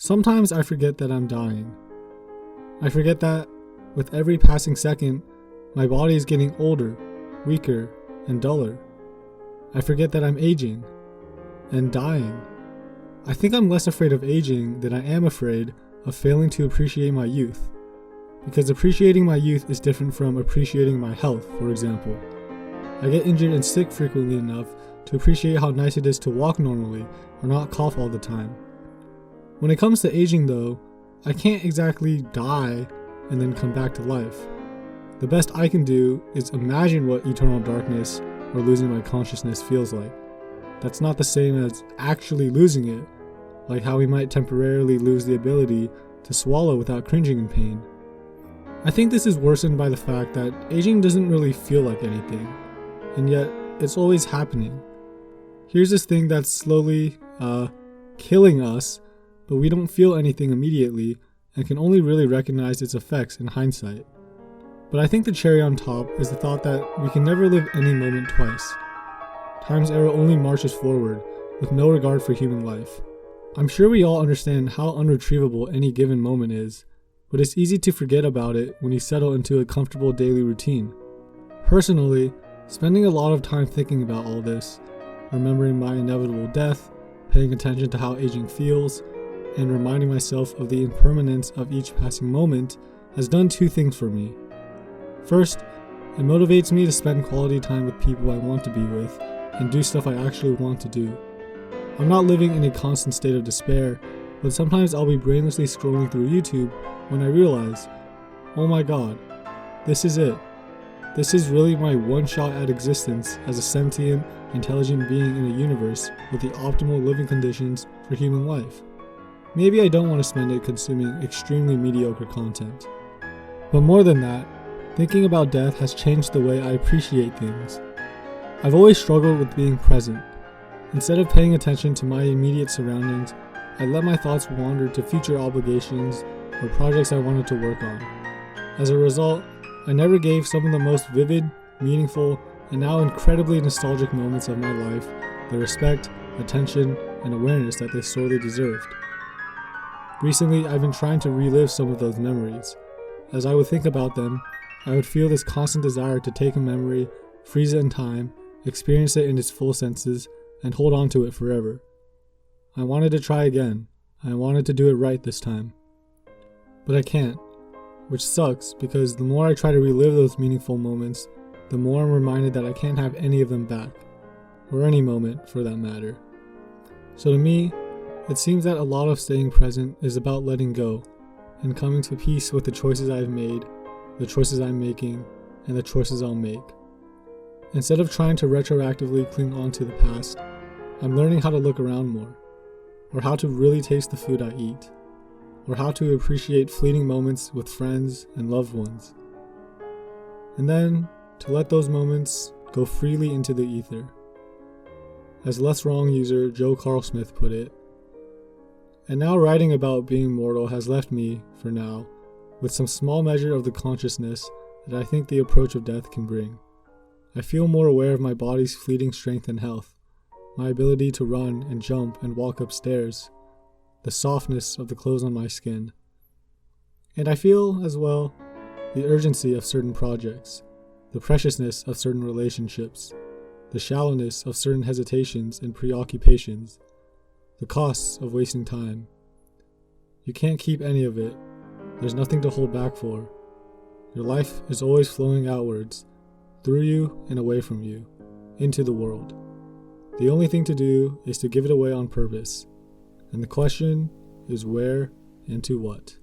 Sometimes I forget that I'm dying. I forget that with every passing second, my body is getting older, weaker, and duller. I forget that I'm aging and dying. I think I'm less afraid of aging than I am afraid of failing to appreciate my youth. Because appreciating my youth is different from appreciating my health, for example. I get injured and sick frequently enough to appreciate how nice it is to walk normally or not cough all the time. When it comes to aging though, I can't exactly die and then come back to life. The best I can do is imagine what eternal darkness or losing my consciousness feels like. That's not the same as actually losing it, like how we might temporarily lose the ability to swallow without cringing in pain. I think this is worsened by the fact that aging doesn't really feel like anything, and yet it's always happening. Here's this thing that's slowly killing us, but we don't feel anything immediately and can only really recognize its effects in hindsight. But I think the cherry on top is the thought that we can never live any moment twice. Time's arrow only marches forward, with no regard for human life. I'm sure we all understand how unretrievable any given moment is, but it's easy to forget about it when you settle into a comfortable daily routine. Personally, spending a lot of time thinking about all this, remembering my inevitable death, paying attention to how aging feels, and reminding myself of the impermanence of each passing moment has done two things for me. First, it motivates me to spend quality time with people I want to be with and do stuff I actually want to do. I'm not living in a constant state of despair, but sometimes I'll be brainlessly scrolling through YouTube when I realize, oh my god, this is it. This is really my one shot at existence as a sentient, intelligent being in a universe with the optimal living conditions for human life. Maybe I don't want to spend it consuming extremely mediocre content. But more than that, thinking about death has changed the way I appreciate things. I've always struggled with being present. Instead of paying attention to my immediate surroundings, I let my thoughts wander to future obligations or projects I wanted to work on. As a result, I never gave some of the most vivid, meaningful, and now incredibly nostalgic moments of my life the respect, attention, and awareness that they sorely deserved. Recently, I've been trying to relive some of those memories. As I would think about them, I would feel this constant desire to take a memory, freeze it in time, experience it in its full senses, and hold on to it forever. I wanted to try again. I wanted to do it right this time. But I can't, which sucks because the more I try to relive those meaningful moments, the more I'm reminded that I can't have any of them back, or any moment for that matter. So to me, it seems that a lot of staying present is about letting go and coming to peace with the choices I've made, the choices I'm making, and the choices I'll make. Instead of trying to retroactively cling on to the past, I'm learning how to look around more, or how to really taste the food I eat, or how to appreciate fleeting moments with friends and loved ones. And then, to let those moments go freely into the ether. As Less Wrong user Joe Carl Smith put it, and now writing about being mortal has left me, for now, with some small measure of the consciousness that I think the approach of death can bring. I feel more aware of my body's fleeting strength and health, my ability to run and jump and walk upstairs, the softness of the clothes on my skin. And I feel, as well, the urgency of certain projects, the preciousness of certain relationships, the shallowness of certain hesitations and preoccupations, the costs of wasting time. You can't keep any of it. There's nothing to hold back for. Your life is always flowing outwards, through you and away from you, into the world. The only thing to do is to give it away on purpose. And the question is where and to what.